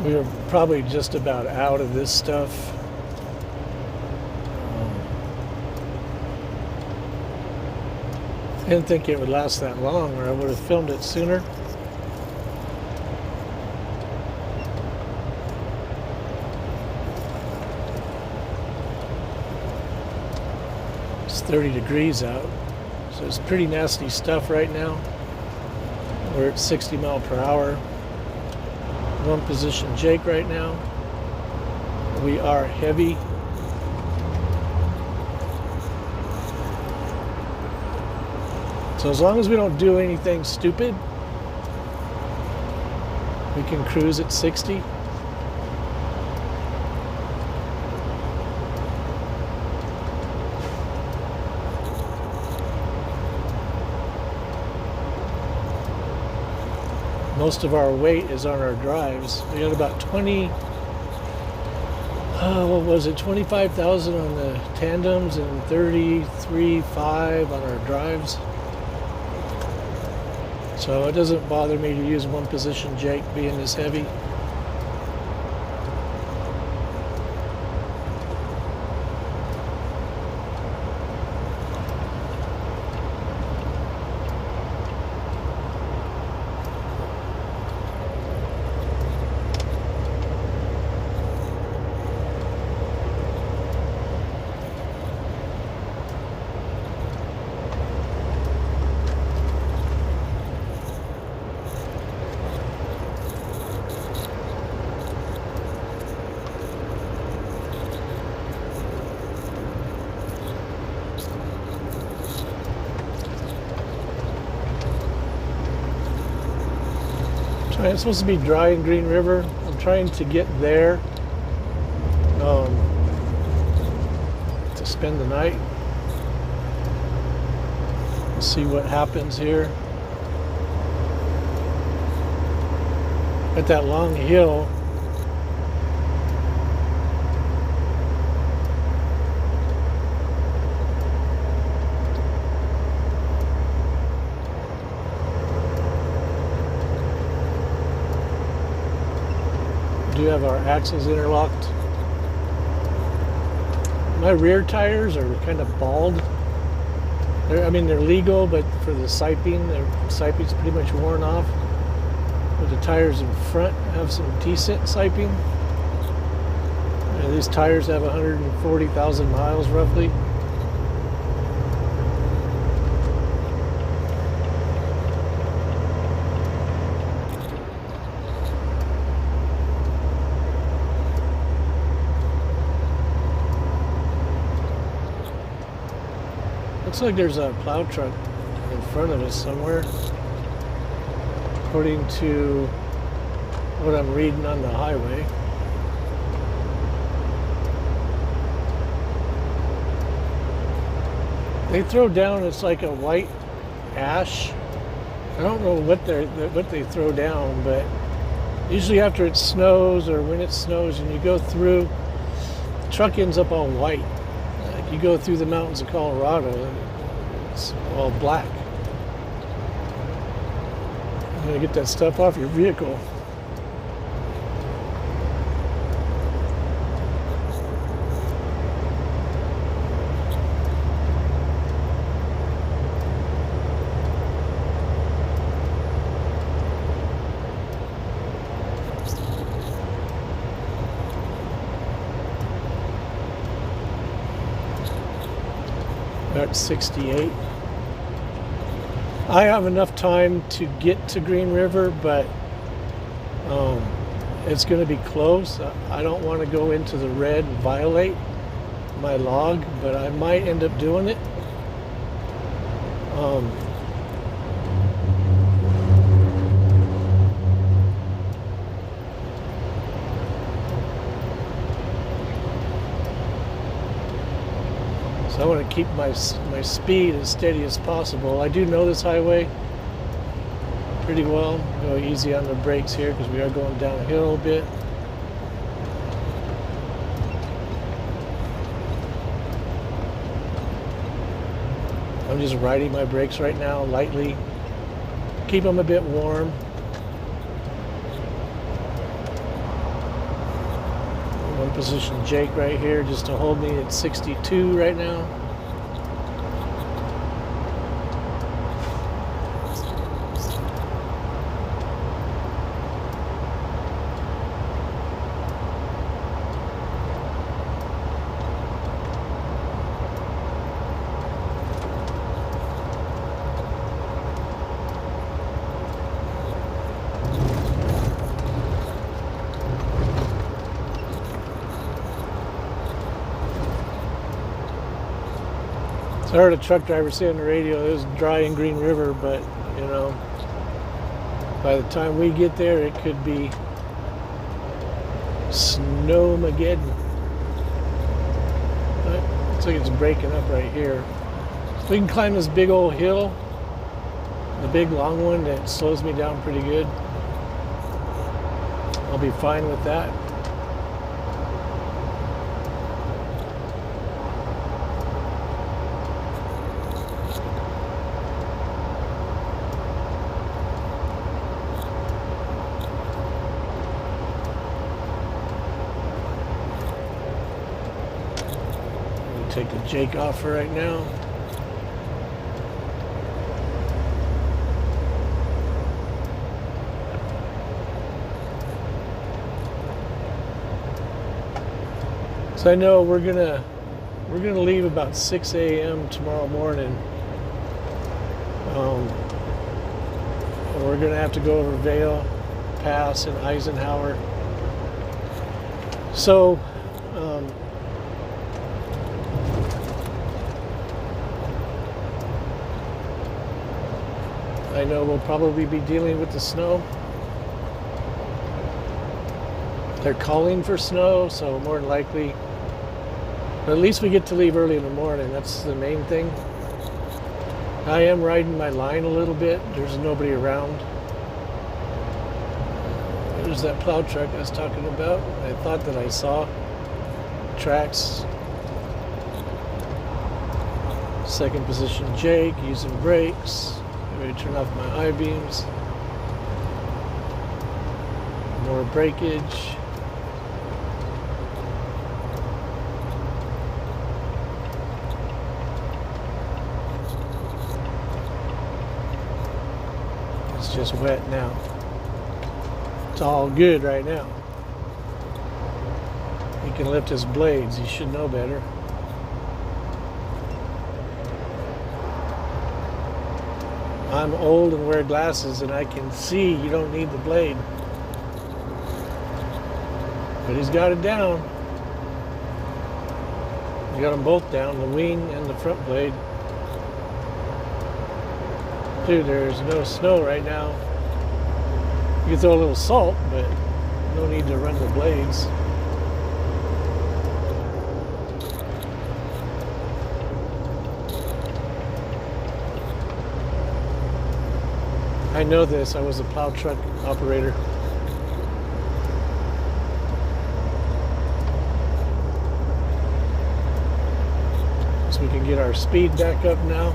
We're probably just about out of this stuff. I didn't think it would last that long, or I would have filmed it sooner. It's 30 degrees out, so it's pretty nasty stuff right now. We're at 60 mile per hour. One position Jake right now. We are heavy. So as long as we don't do anything stupid, we can cruise at 60. Most of our weight is on our drives. We got about 25,000 on the tandems and 33.5 on our drives. So it doesn't bother me to use one position Jake being this heavy. It's supposed to be dry in Green River. I'm trying to get there to spend the night. We'll see what happens here. At that long hill, we do have our axles interlocked. My rear tires are kind of bald. They're legal, but for the siping, the siping's pretty much worn off. But the tires in front have some decent siping. These tires have 140,000 miles roughly. Looks like there's a plow truck in front of us somewhere, according to what I'm reading on the highway. They throw down, it's like a white ash. I don't know what they throw down, but usually after it snows or when it snows and you go through, the truck ends up all white. You go through the mountains of Colorado, it's all black. You gotta get that stuff off your vehicle. At 68. I have enough time to get to Green River, but it's going to be close. I don't want to go into the red and violate my log, but I might end up doing it. I want to keep my speed as steady as possible. I do know this highway pretty well. Go easy on the brakes here because we are going downhill a bit. I'm just riding my brakes right now lightly. Keep them a bit warm. One position Jake right here just to hold me at 62 right now. I heard a truck driver say on the radio it was dry in Green River, but you know, by the time we get there, it could be Snowmageddon. But looks like it's breaking up right here. So we can climb this big old hill, the big long one that slows me down pretty good. I'll be fine with that. Take the Jake off for right now. So I know we're gonna leave about 6 a.m. tomorrow morning. We're gonna have to go over Vale Pass and Eisenhower. So I know we'll probably be dealing with the snow. They're calling for snow, so more than likely, but at least we get to leave early in the morning. That's the main thing. I am riding my line a little bit. There's nobody around. There's that plow truck I was talking about. I thought that I saw tracks. Second position Jake, using brakes. Ready to turn off my I-beams. More breakage. It's just wet now. It's all good right now. He can lift his blades. He should know better. I'm old and wear glasses and I can see you don't need the blade. But he's got it down. He got them both down, the wing and the front blade. Dude, there's no snow right now. You can throw a little salt, but no need to run the blades. I know this. I was a plow truck operator. So we can get our speed back up now.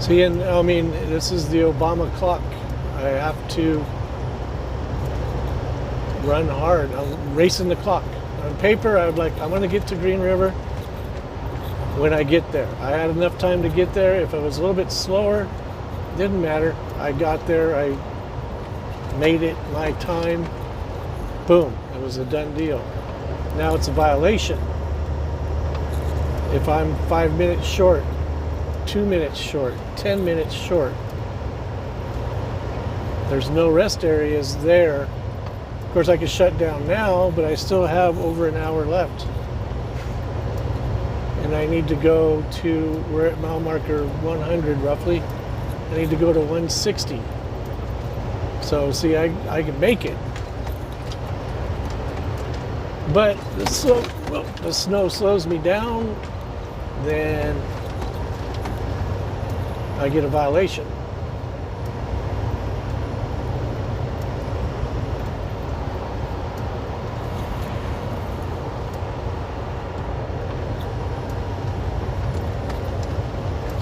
See, and I mean, this is the Obama clock. I have to run hard. I'm racing the clock. On paper, I want to get to Green River when I get there. I had enough time to get there. If I was a little bit slower, didn't matter. I got there. I made it my time. Boom. It was a done deal. Now it's a violation. If I'm 5 minutes short, 2 minutes short, 10 minutes short, there's no rest areas there. Of course, I could shut down now, but I still have over an hour left. And I need to go to, we're at mile marker 100 roughly. I need to go to 160. So see, I can make it. But the snow slows me down, then I get a violation.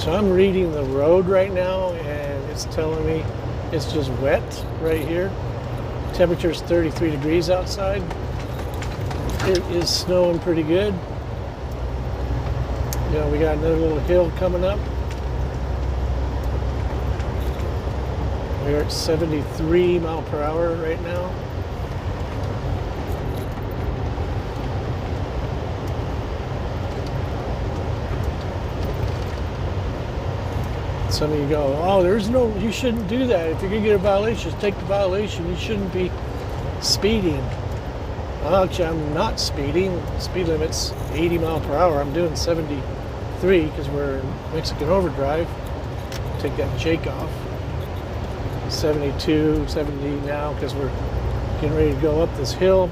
So I'm reading the road right now, and it's telling me it's just wet right here. Temperature is 33 degrees outside. It is snowing pretty good. You know, we got another little hill coming up. We're at 73 mile per hour right now. Some of you go, oh, you shouldn't do that. If you're going to get a violation, just take the violation. You shouldn't be speeding. Well, actually, I'm not speeding. Speed limit's 80 mile per hour. I'm doing 73 because we're in Mexican overdrive. Take that Jake off. 72, 70 now because we're getting ready to go up this hill.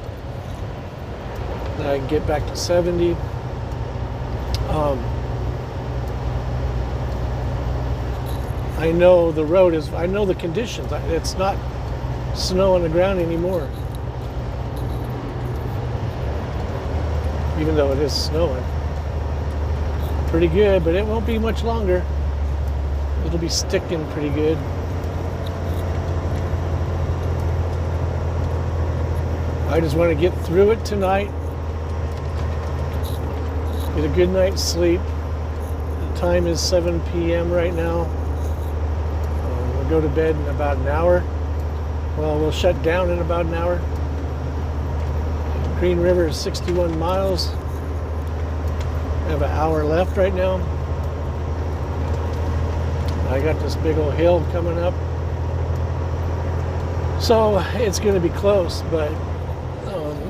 Then I can get back to 70. I know the road is, I know the conditions. It's not snow on the ground anymore. Even though it is snowing. Pretty good, but it won't be much longer. It'll be sticking pretty good. I just want to get through it tonight. Get a good night's sleep. The time is 7 p.m. right now. We'll go to bed in about an hour. Well, we'll shut down in about an hour. Green River is 61 miles. I have an hour left right now. I got this big old hill coming up. So it's going to be close, but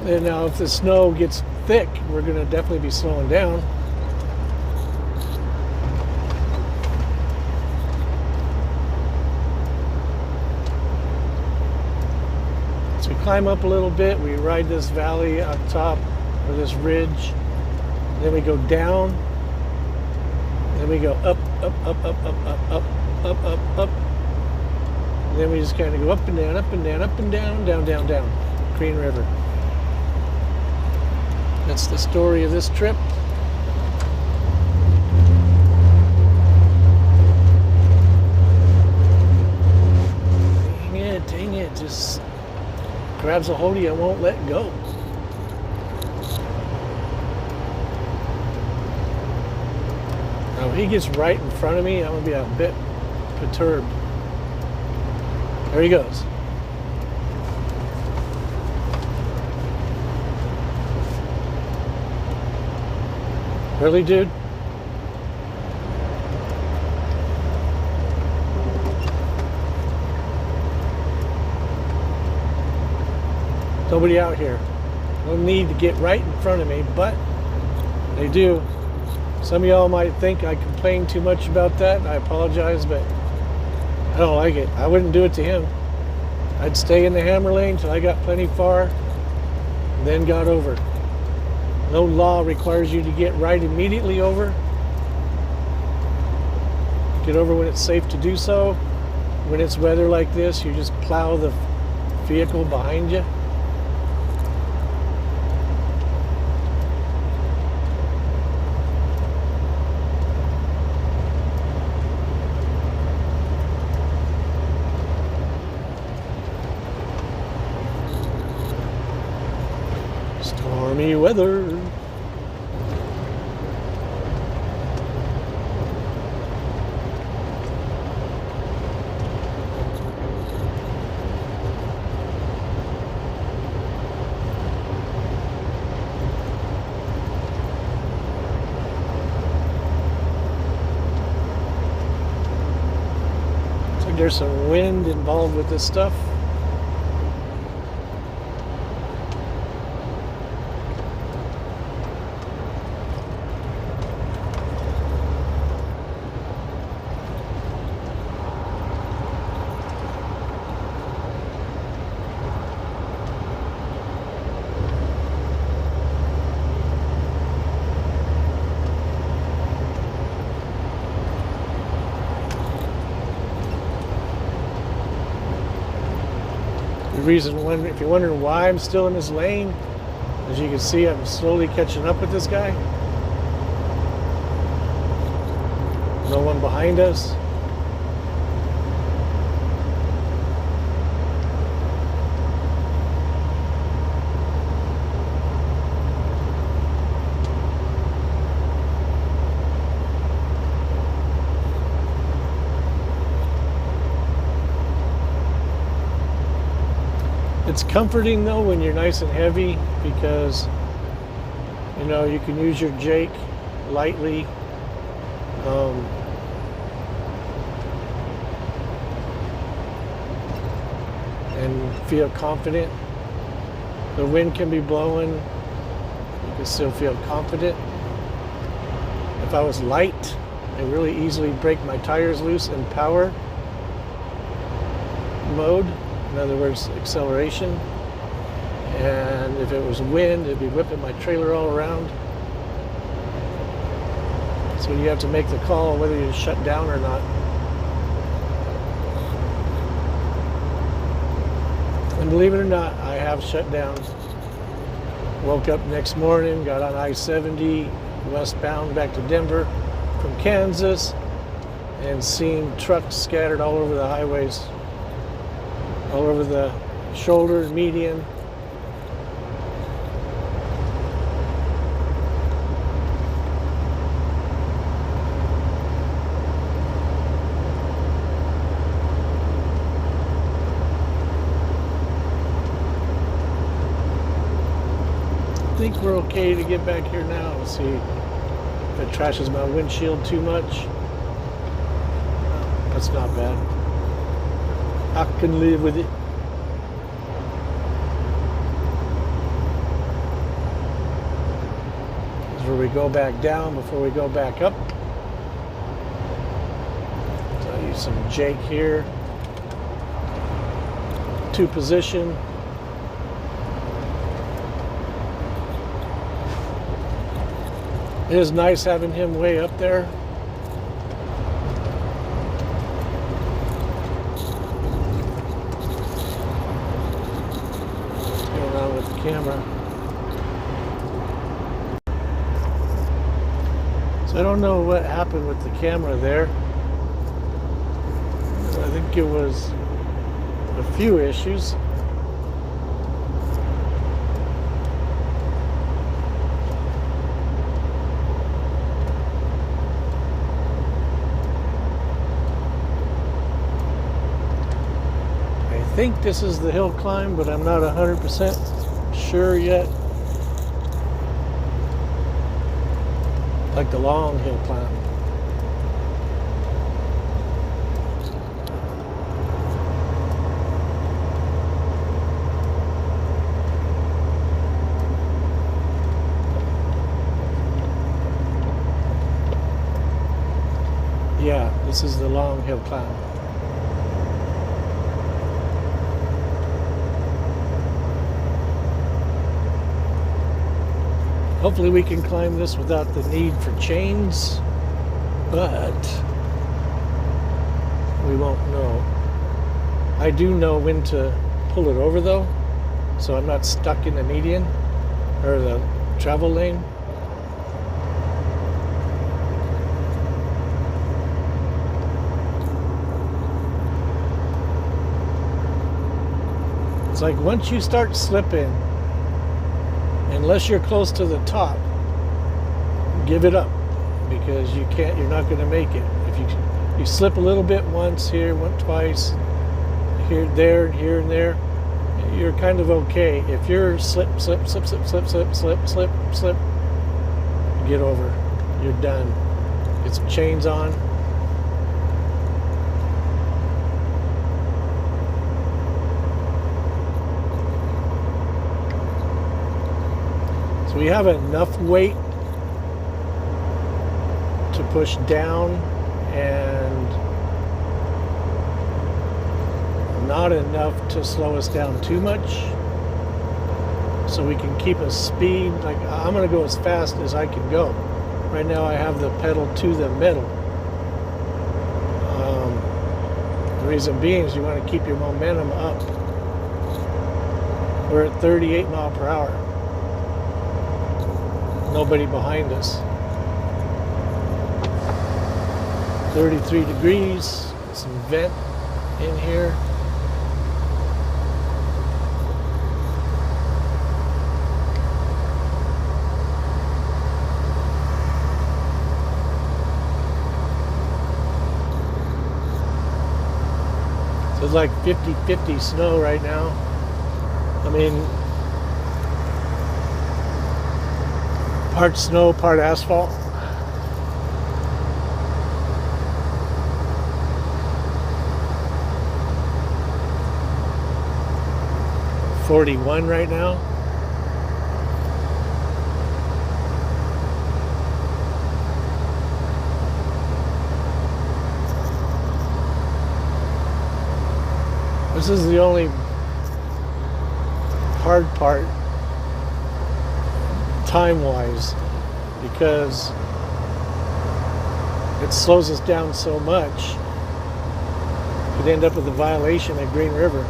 and now if the snow gets thick, we're going to definitely be slowing down. So we climb up a little bit, we ride this valley up top, or this ridge, then we go down, then we go up, up, up, up, up, up, up, up, up, up. And then we just kind of go up and down, up and down, up and down, down, down, down. Green River. That's the story of this trip. Dang it, just grabs a hold of you and won't let go. Now, if he gets right in front of me, I'm going to be a bit perturbed. There he goes. Really, dude? Nobody out here. No need to get right in front of me, but they do. Some of y'all might think I complain too much about that. I apologize, but I don't like it. I wouldn't do it to him. I'd stay in the hammer lane till I got plenty far, then got over. No law requires you to get right immediately over. Get over when it's safe to do so. When it's weather like this, you just plow the vehicle behind you. Stormy weather. Looks like there's some wind involved with this stuff. Reason one, if you're wondering why I'm still in this lane, as you can see, I'm slowly catching up with this guy. No one behind us. It's comforting though when you're nice and heavy, because you know you can use your Jake lightly. And feel confident. The wind can be blowing, you can still feel confident. If I was light, I really easily break my tires loose in power mode, in other words, acceleration. And if it was wind, it'd be whipping my trailer all around. So you have to make the call whether you shut down or not. And believe it or not, I have shut down. Woke up next morning, got on I-70 westbound back to Denver from Kansas, and seen trucks scattered all over the highways, all over the shoulder, median. I think we're okay to get back here now. Let's see if it trashes my windshield too much. That's not bad. I can live with it. This is where we go back down before we go back up. So I'll use some Jake here. 2 position. It is nice having him way up there. What's going on with the camera? So I don't know what happened with the camera there. I think it was a few issues. I think this is the hill climb, but I'm not 100% sure yet. Like the long hill climb. Yeah, this is the long hill climb. Hopefully we can climb this without the need for chains, but we won't know. I do know when to pull it over though, so I'm not stuck in the median or the travel lane. It's like once you start slipping, unless you're close to the top, give it up, because you're not going to make it. If you slip a little bit once here, twice, here, there, here and there, you're kind of okay. If you're slip, get over. You're done. Get some chains on. So we have enough weight to push down and not enough to slow us down too much, so we can keep a speed. Like, I'm going to go as fast as I can go. Right now I have the pedal to the metal. The reason being is you want to keep your momentum up. We're at 38 miles per hour. Nobody behind us. 33 degrees, some vent in here. So it's like 50-50 snow right now. I mean, part snow, part asphalt. .41 right now. This is the only hard part time-wise, because it slows us down so much. Could end up with a violation at Green River.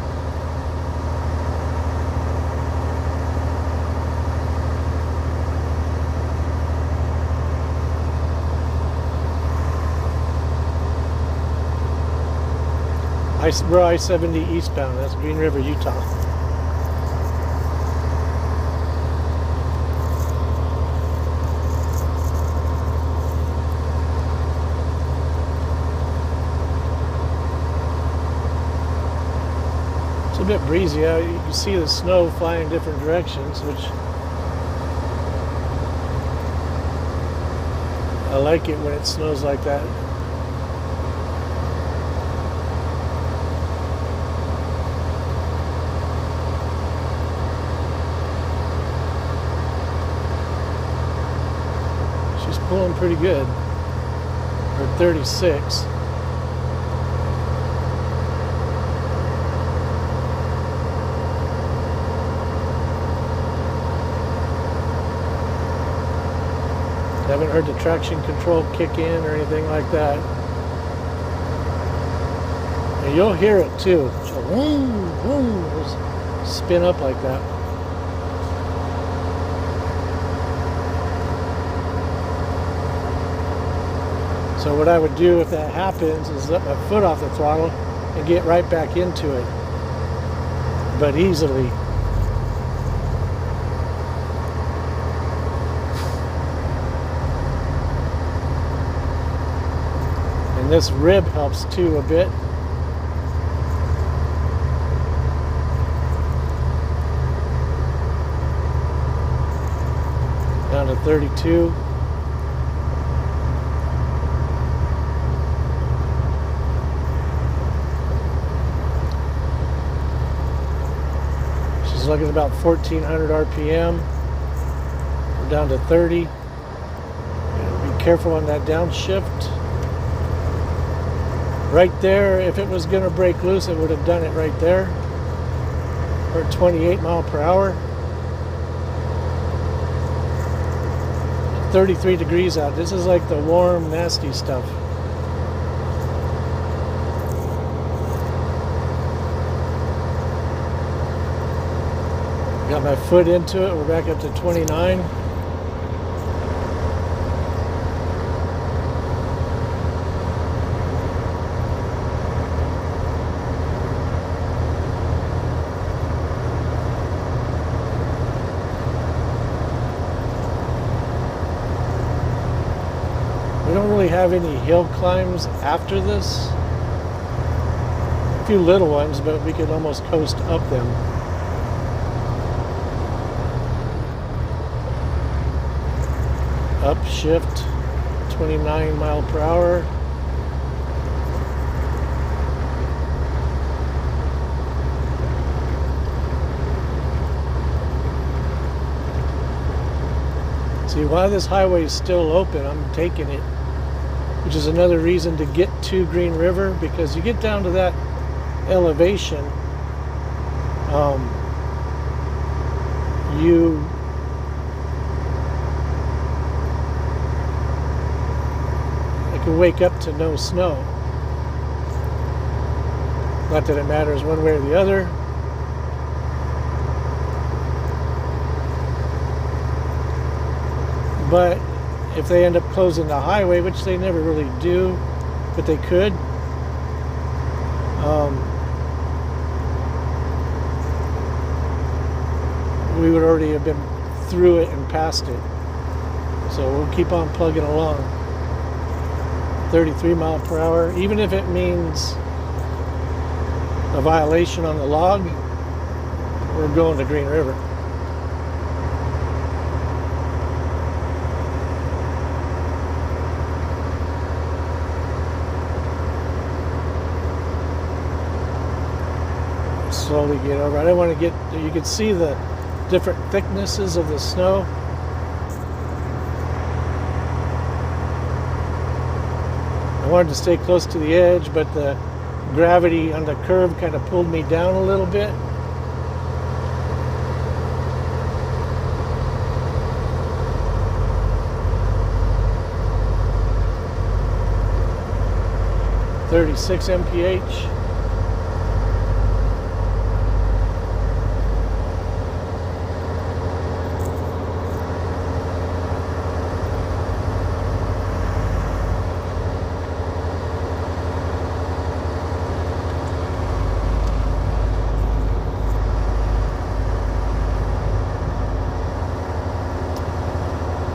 We're I-70 eastbound. That's Green River, Utah. It's a bit breezy out. You can see the snow flying in different directions, which I like it when it snows like that. Pulling pretty good, or 36. Haven't heard the traction control kick in or anything like that. And you'll hear it too. So, vroom, vroom, just spin up like that. So what I would do if that happens is let my foot off the throttle and get right back into it, but easily. And this rib helps too a bit. Down to 32. Looking at about 1400 RPM. We're down to 30. Be careful on that downshift. Right there, if it was going to break loose, it would have done it right there. We're at 28 mile per hour. 33 degrees out. This is like the warm, nasty stuff. Got my foot into it. We're back up to 29. We don't really have any hill climbs after this. A few little ones, but we could almost coast up them. Upshift, 29 mile per hour. See, while this highway is still open, I'm taking it, which is another reason to get to Green River, because you get down to that elevation, you can wake up to no snow. Not that it matters one way or the other. But if they end up closing the highway, which they never really do, but they could. We would already have been through it and past it. So we'll keep on plugging along. 33 mile per hour, even if it means a violation on the log, we're going to Green River. Slowly get over. I don't want to get, you can see the different thicknesses of the snow. I wanted to stay close to the edge, but the gravity on the curve kind of pulled me down a little bit. .36 mph.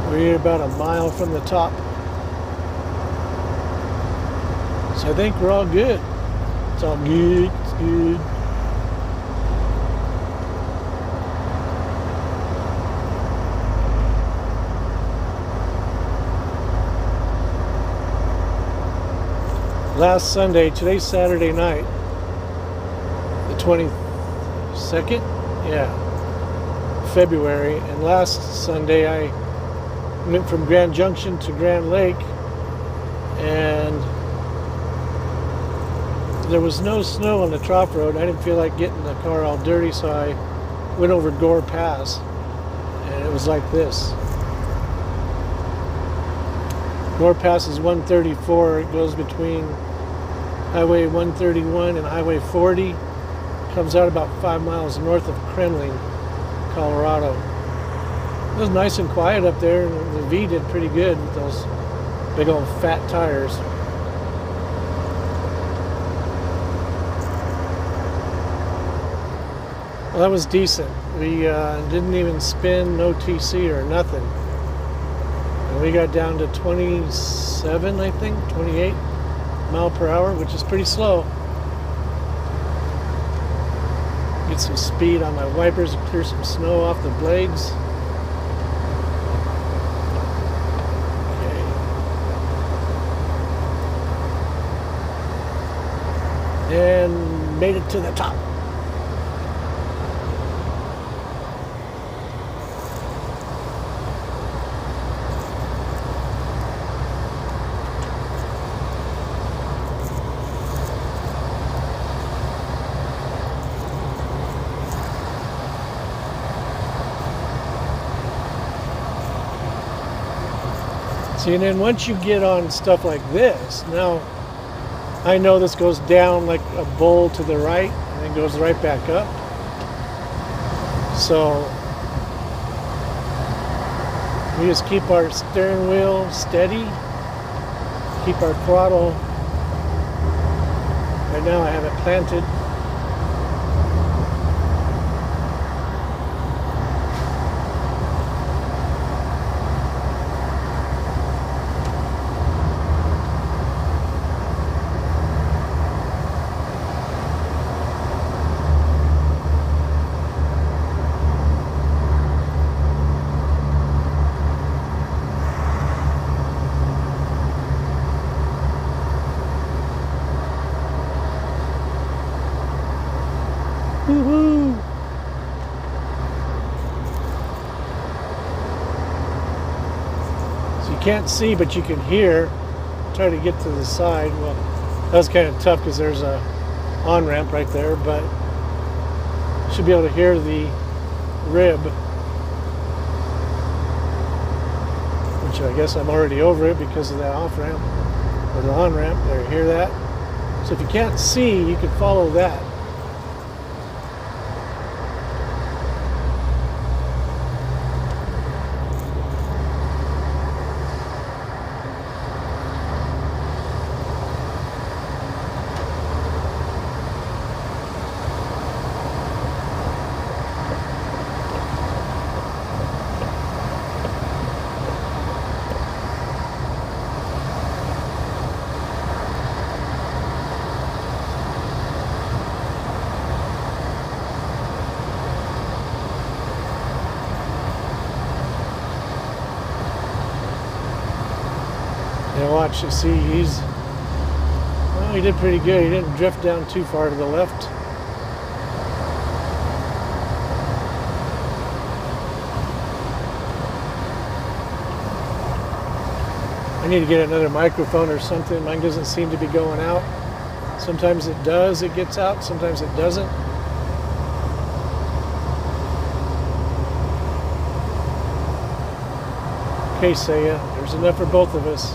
We're about a mile from the top. So I think we're all good. It's all good. It's good. Last Sunday, today's Saturday night, the 22nd? Yeah, February. And last Sunday I went from Grand Junction to Grand Lake, and there was no snow on the trough road. I didn't feel like getting the car all dirty, so I went over Gore Pass, and it was like this. Gore Pass is 134. It goes between Highway 131 and Highway 40. Comes out about 5 miles north of Kremling, Colorado. It was nice and quiet up there, and the V did pretty good with those big old fat tires. Well, that was decent. We didn't even spin, no TC or nothing. And we got down to 27, I think, 28 mile per hour, which is pretty slow. Get some speed on my wipers and clear some snow off the blades. And made it to the top. See, and then once you get on stuff like this, now I know this goes down like a bowl to the right and then goes right back up. So we just keep our steering wheel steady, keep our throttle. Right now I have it planted. Woohoo! So you can't see, but you can hear. Try to get to the side. Well, that was kind of tough because there's a on-ramp right there, but you should be able to hear the rib, which I guess I'm already over it because of that off-ramp or the on-ramp. There, you hear that? So if you can't see, you can follow that. Now watch, you see, well, he did pretty good. He didn't drift down too far to the left. I need to get another microphone or something. Mine doesn't seem to be going out. Sometimes it does, it gets out, sometimes it doesn't. Okay, Saya, there's enough for both of us.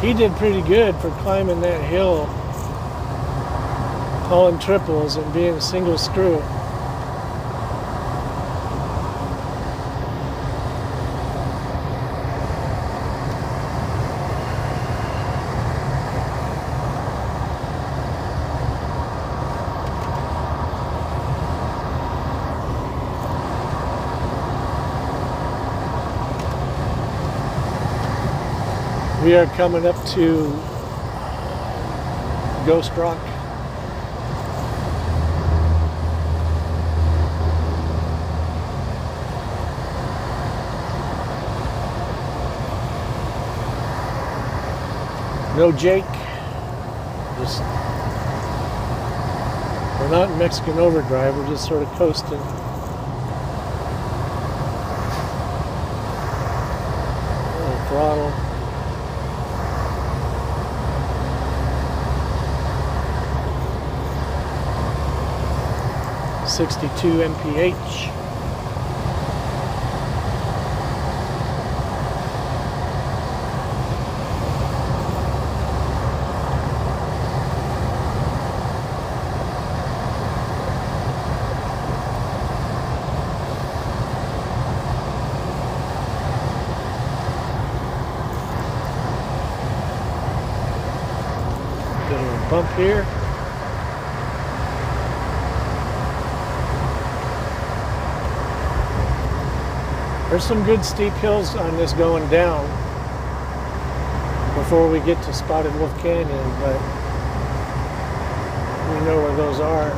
He did pretty good for climbing that hill, hauling triples and being a single screw. We are coming up to Ghost Rock. No Jake. We're not in Mexican overdrive, we're just sort of coasting. Oh, throttle. 62 mph. Bit of a bump here. There's some good steep hills on this going down before we get to Spotted Wolf Canyon, but we know where those are.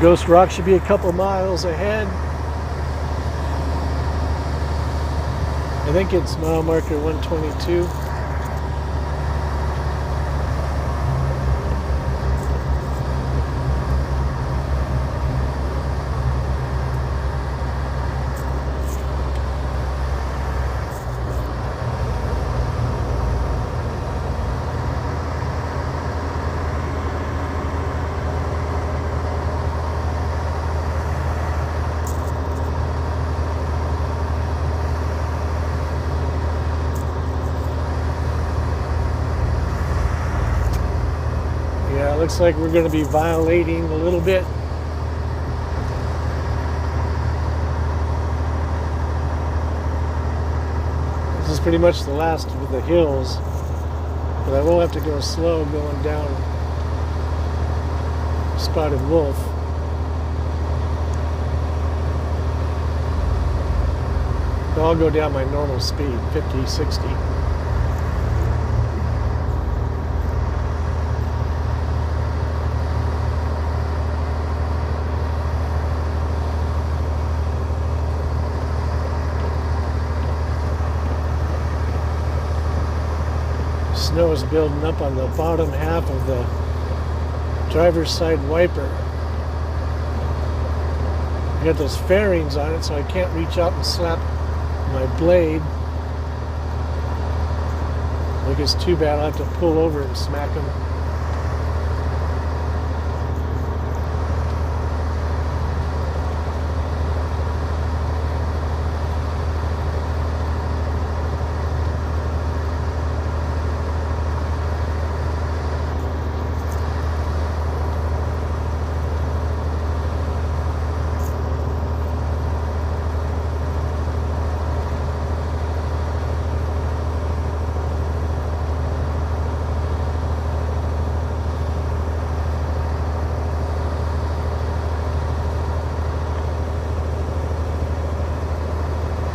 Ghost Rock should be a couple miles ahead. I think it's mile marker 122. Looks like we're going to be violating a little bit. This is pretty much the last of the hills, but I will have to go slow going down Spotted Wolf. So I'll go down my normal speed, 50, 60. Snow is building up on the bottom half of the driver's side wiper. I got those fairings on it, so I can't reach out and slap my blade. I think it's too bad. I'll have to pull over and smack them.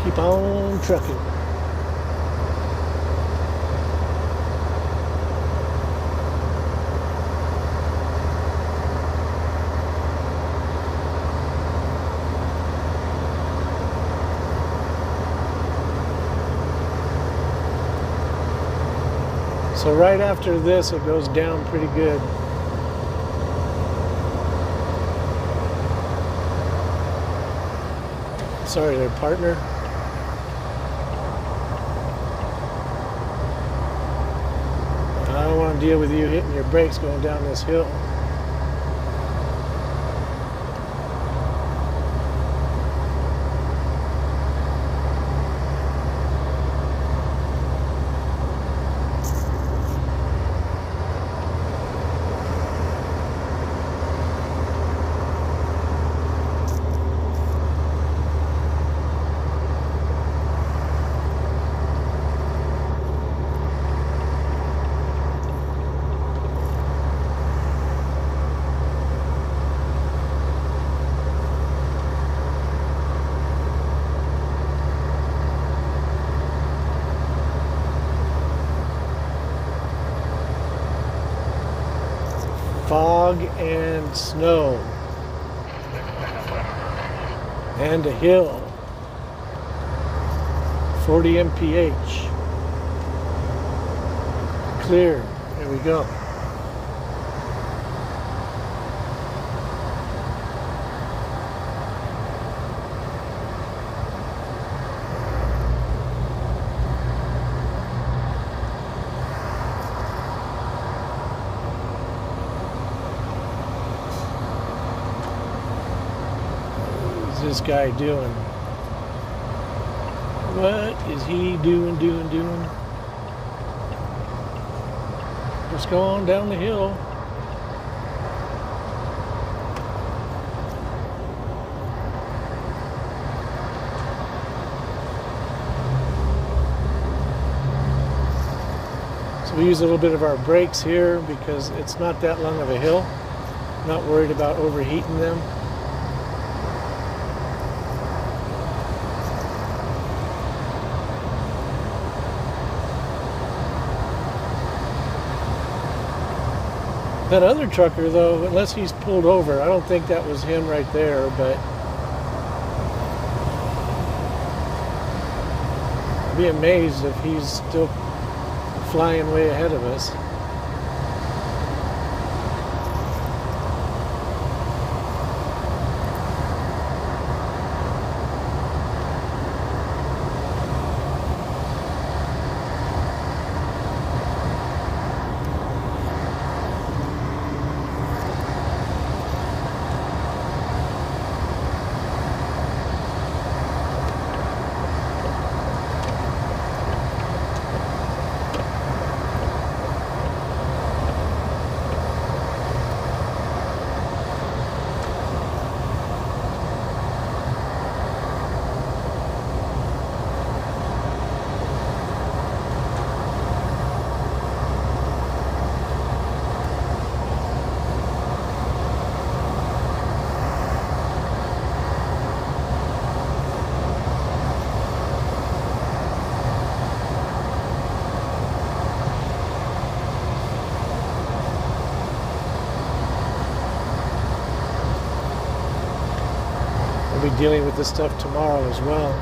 Keep on trucking. So right after this, it goes down pretty good. Sorry there, partner. I don't want to deal with you hitting your brakes going down this hill. Fog and snow and a hill, 40 mph, clear. There we go. This guy doing? What is he doing? Just go on down the hill. So we use a little bit of our brakes here because it's not that long of a hill. Not worried about overheating them. That other trucker, though, unless he's pulled over, I don't think that was him right there, but I'd be amazed if he's still flying way ahead of us. We'll be dealing with this stuff tomorrow as well.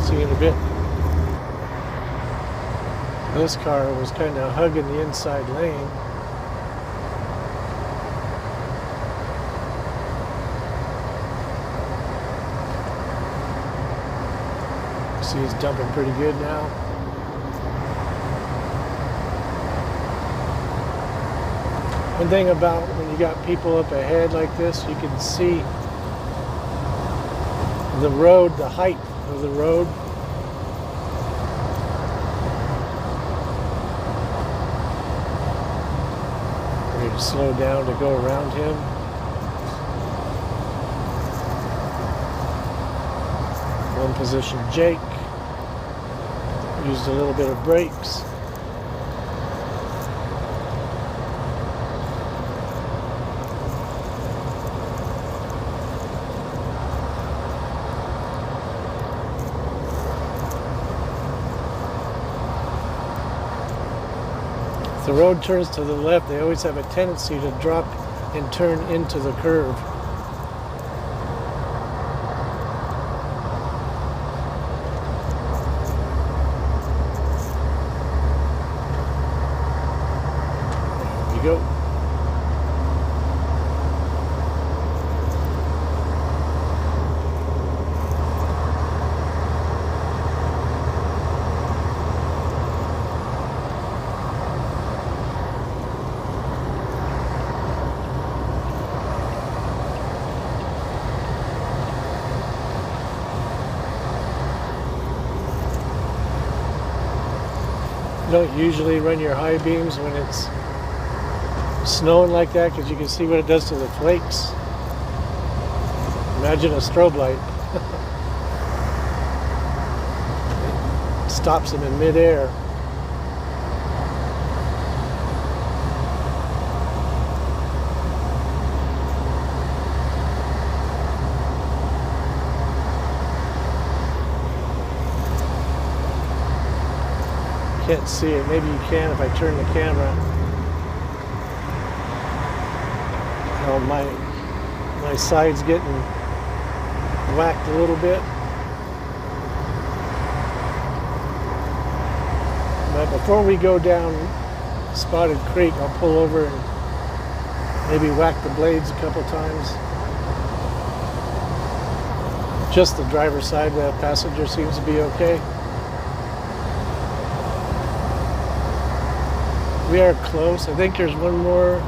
See you in a bit. This car was kind of hugging the inside lane. See, he's dumping pretty good now. One thing about when you got people up ahead like this, you can see the road, the height of the road. Slow down to go around him. One position Jake. Used a little bit of brakes. the road turns to the left, they always have a tendency to drop and turn into the curve. There we go. You don't usually run your high beams when it's snowing like that because you can see what it does to the flakes. Imagine a strobe light. It stops them in midair. Can't see it. Maybe you can if I turn the camera. Oh, my side's getting whacked a little bit. But before we go down Spotted Creek, I'll pull over and maybe whack the blades a couple times. Just the driver's side, the passenger seems to be okay. We are close. I think there's one more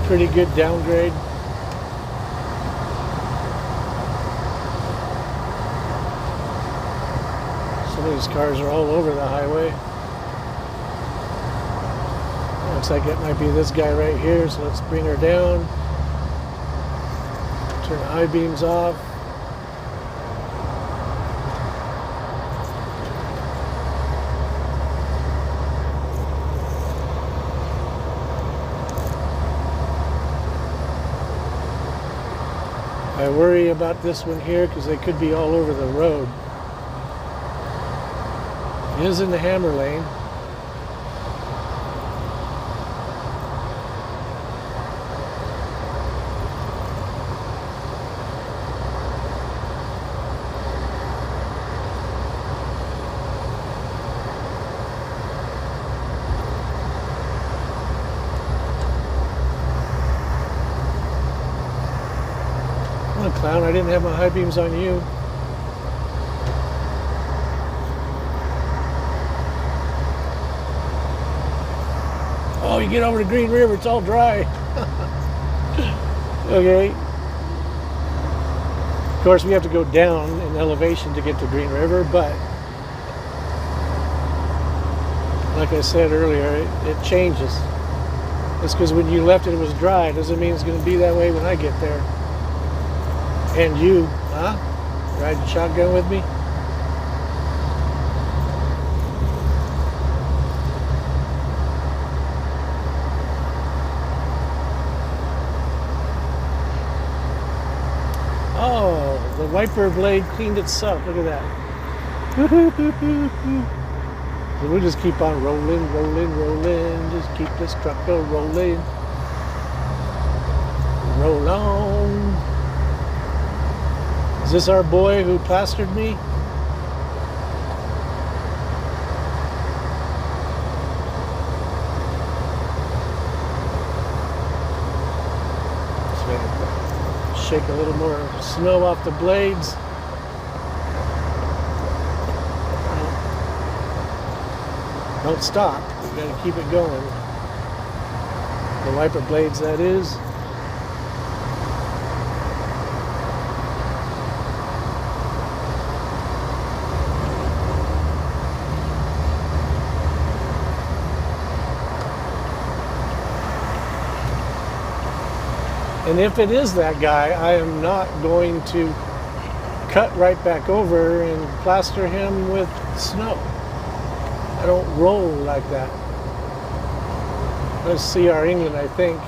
pretty good downgrade. Some of these cars are all over the highway. Looks like it might be this guy right here, so let's bring her down. Turn the high beams off. I worry about this one here because they could be all over the road. It is in the hammer lane. Clown, I didn't have my high beams on you. Oh, you get over to Green River, it's all dry. Okay. Of course, we have to go down in elevation to get to Green River, but like I said earlier, it changes. Just because when you left it was dry doesn't mean it's going to be that way when I get there. And you, huh? Riding shotgun with me? Oh, the wiper blade cleaned itself. Look at that. So we'll just keep on rolling, rolling, rolling. Just keep this truck rolling. Roll on. Is this our boy who plastered me? So shake a little more snow off the blades. Don't stop. We gotta keep it going. The wiper blades, that is. And if it is that guy, I am not going to cut right back over and plaster him with snow. I don't roll like that. That's CR England, I think.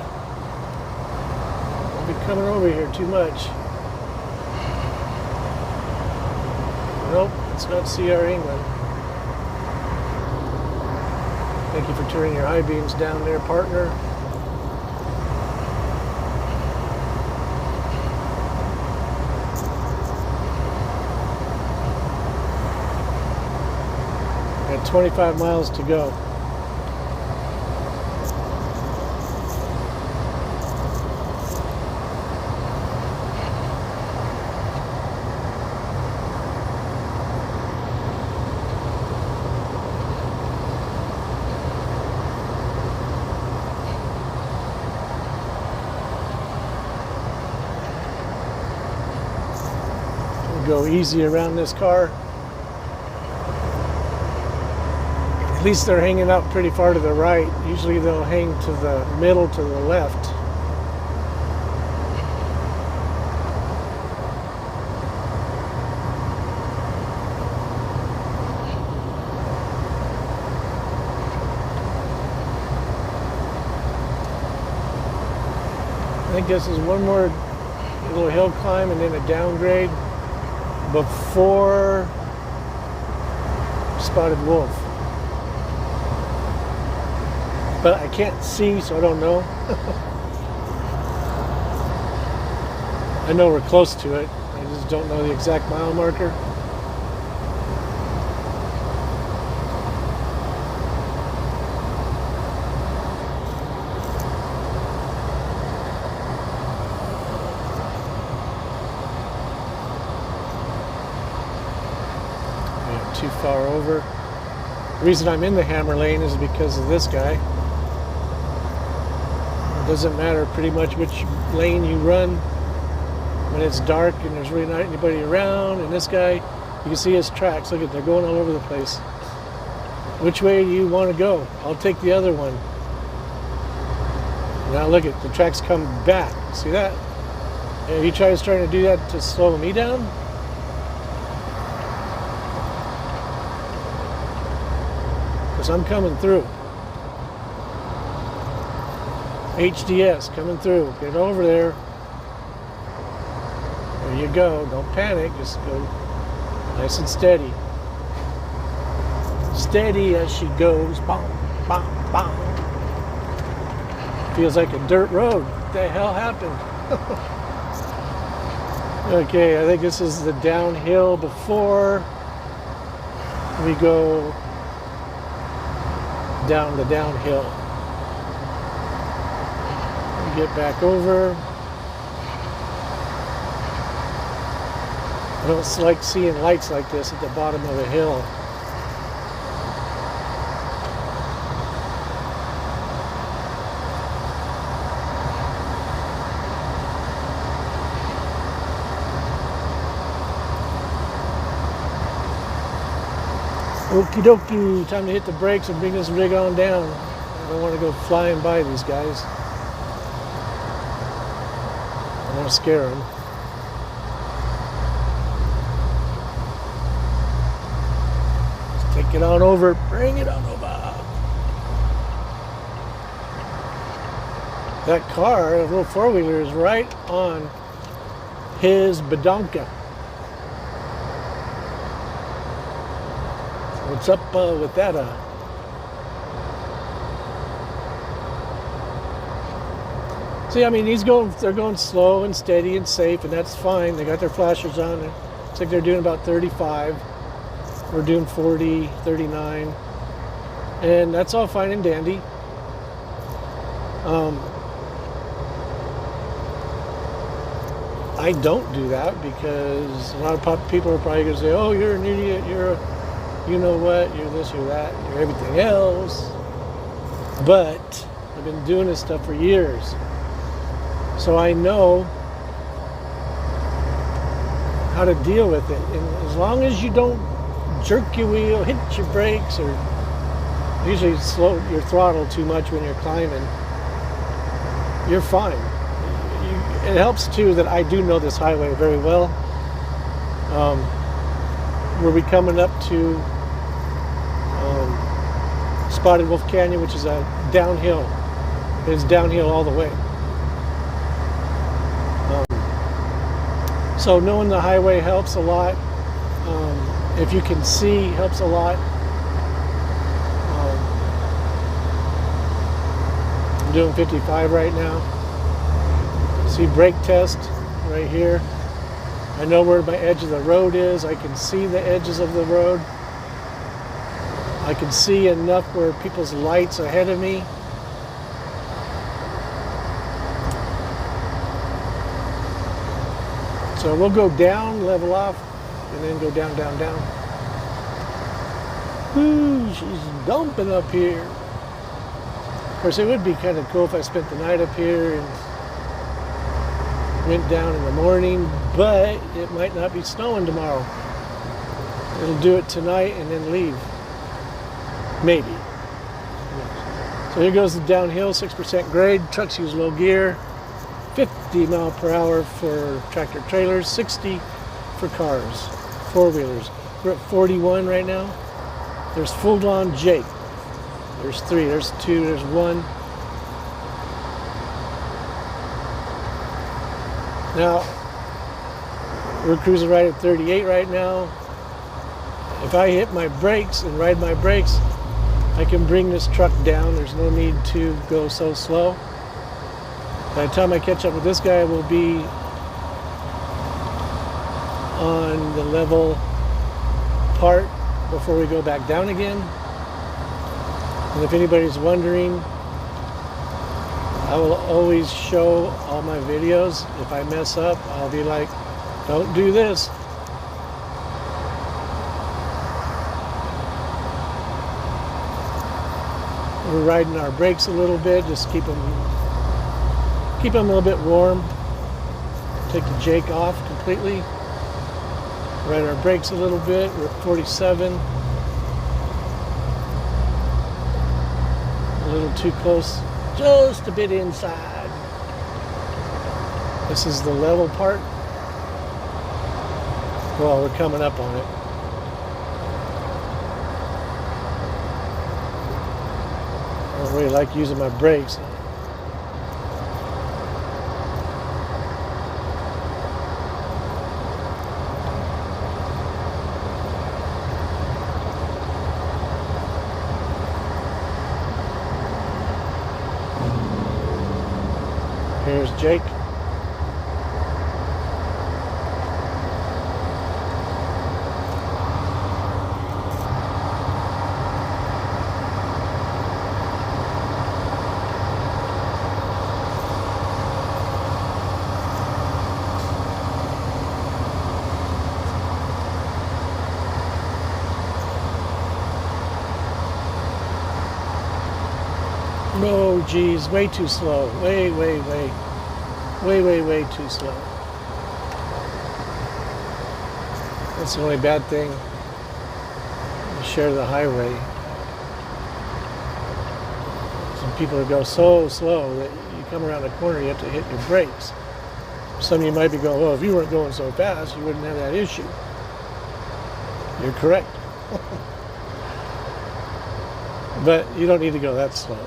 I'll be coming over here too much. Nope, it's not CR England. Thank you for turning your high beams down there, partner. Got 25 miles to go. Go easy around this car. At least they're hanging out pretty far to the right. Usually they'll hang to the middle, to the left. I think this is one more little hill climb and then a downgrade before Spotted Wolf. But I can't see, so I don't know. I know we're close to it. I just don't know the exact mile marker. Too far over. The reason I'm in the hammer lane is because of this guy. It doesn't matter pretty much which lane you run when it's dark and there's really not anybody around. And this guy, you can see his tracks. Look at, they're going all over the place. Which way do you want to go? I'll take the other one. Now look at the tracks come back. See that? And he tries trying to do that to slow me down. I'm coming through. HDS coming through. Get over there. There you go. Don't panic. Just go nice and steady. Steady as she goes. Bong, bong, bong. Feels like a dirt road. What the hell happened? Okay, I think this is the downhill before we go down the downhill. Get back over. I don't like seeing lights like this at the bottom of a hill. Okie dokie, time to hit the brakes and bring this rig on down. I don't want to go flying by these guys. I want to scare them. Let's take it on over, bring it on over. That car, a little four-wheeler, is right on his badonka. What's up with that? See, I mean, they're going slow and steady and safe, and that's fine. They got their flashers on. Looks like they're doing about 35. We're doing 40, 39. And that's all fine and dandy. I don't do that because a lot of people are probably going to say, oh, you're an idiot, you're a you know what, you're this, you're that, you're everything else. But I've been doing this stuff for years. So I know how to deal with it. And as long as you don't jerk your wheel, hit your brakes, or usually slow your throttle too much when you're climbing, you're fine. It helps too that I do know this highway very well. We'll be coming up to Spotted Wolf Canyon, which is a downhill. It's downhill all the way. So knowing the highway helps a lot. If you can see, helps a lot. I'm doing 55 right now. See brake test right here. I know where my edge of the road is. I can see the edges of the road. I can see enough where people's lights are ahead of me. So we'll go down, level off, and then go down, down, down. Ooh, she's dumping up here. Of course, it would be kind of cool if I spent the night up here and went down in the morning, but it might not be snowing tomorrow. It'll do it tonight and then leave. Maybe. So here goes the downhill, 6% grade. Trucks use low gear. 50 mile per hour for tractor trailers, 60 for cars, four-wheelers. We're at 41 right now. There's full-on Jake. There's 3, there's 2, there's 1. Now, we're cruising right at 38 right now. If I hit my brakes and ride my brakes, I can bring this truck down. There's no need to go so slow. By the time I catch up with this guy, we'll be on the level part before we go back down again. And if anybody's wondering, I will always show all my videos. If I mess up, I'll be like, don't do this. We're riding our brakes a little bit, just keep them a little bit warm. Take the Jake off completely. Ride our brakes a little bit. We're at 47. A little too close, just a bit inside. This is the level part. Well, we're coming up on it. I don't really like using my brakes. Here's Jake. No, geez, way too slow. Way too slow. That's the only bad thing. You share the highway. Some people go so slow that you come around a corner, you have to hit your brakes. Some of you might be going, well, if you weren't going so fast, you wouldn't have that issue. You're correct. But you don't need to go that slow.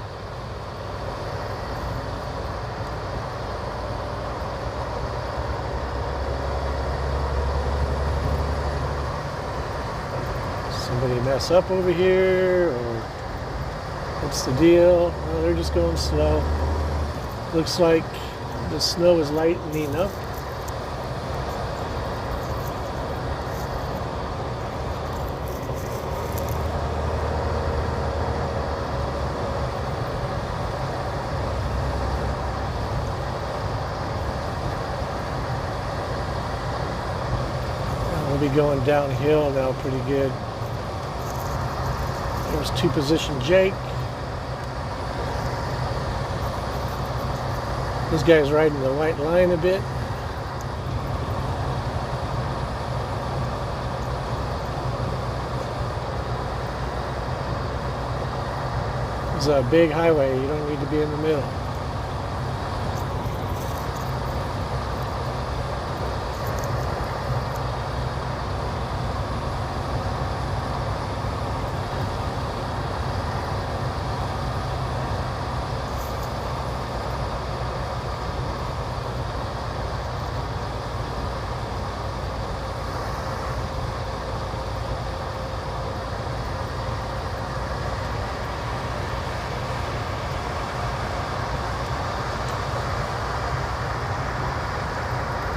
Somebody mess up over here, or what's the deal? Well, they're just going slow. Looks like the snow is lightening up. We'll be going downhill now pretty good. There's 2-position Jake. This guy's riding the white line a bit. It's a big highway. You don't need to be in the middle.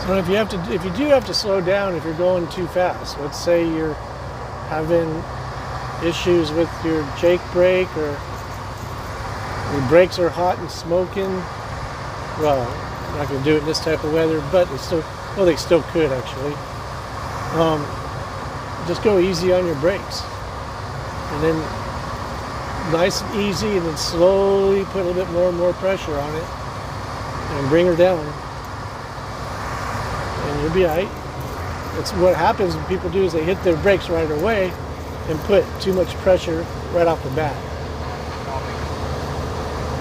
So if you do have to slow down if you're going too fast, let's say you're having issues with your Jake brake or your brakes are hot and smoking, well, I'm not going to do it in this type of weather, but they still could actually. Just go easy on your brakes, and then nice and easy, and then slowly put a little bit more and more pressure on it, and bring her down, and you'll be all right. That's what happens when people do is they hit their brakes right away and put too much pressure right off the bat.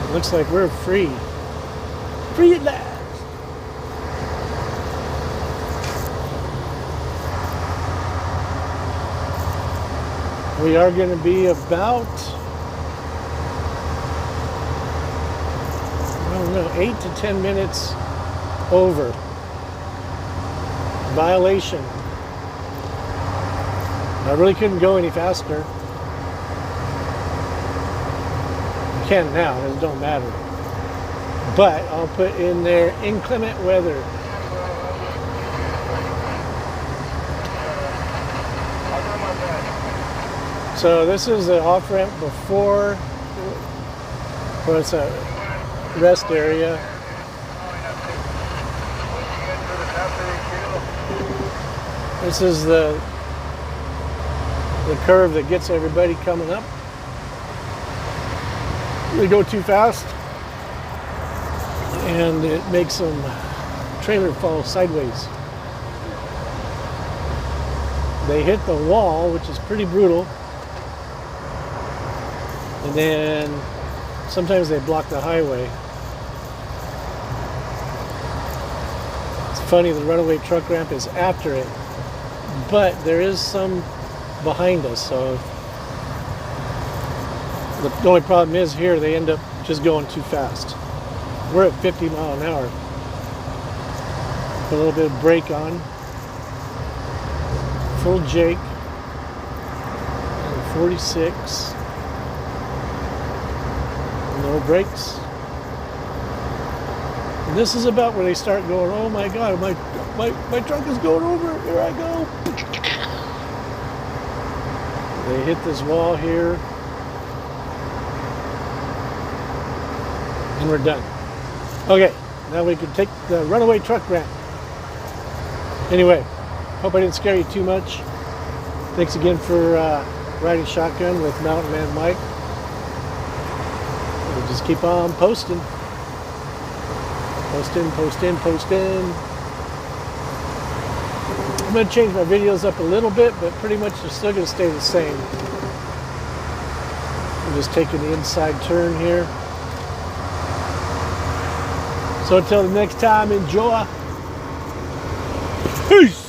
It looks like we're free. Free at last. We are going to be about, I don't know, 8 to 10 minutes over. Violation. I really couldn't go any faster. I can now, it don't matter. But I'll put in there inclement weather. So this is the off ramp before, well, it's a rest area. This is the curve that gets everybody coming up. They go too fast, and it makes them trailer fall sideways. They hit the wall, which is pretty brutal. And then sometimes they block the highway. It's funny, the runaway truck ramp is after it, but there is some behind us, so the only problem is here they end up just going too fast. We're at 50 miles an hour. Put a little bit of brake on. Full Jake. And 46. No brakes. And this is about where they start going, oh my God, my truck is going over, here I go. They hit this wall here. And we're done. Okay, now we can take the runaway truck ramp. Anyway, hope I didn't scare you too much. Thanks again for riding shotgun with Mountain Man Mike. We'll just keep on posting. Posting. I'm going to change my videos up a little bit, but pretty much they're still going to stay the same. I'm just taking the inside turn here. So until the next time, enjoy. Peace.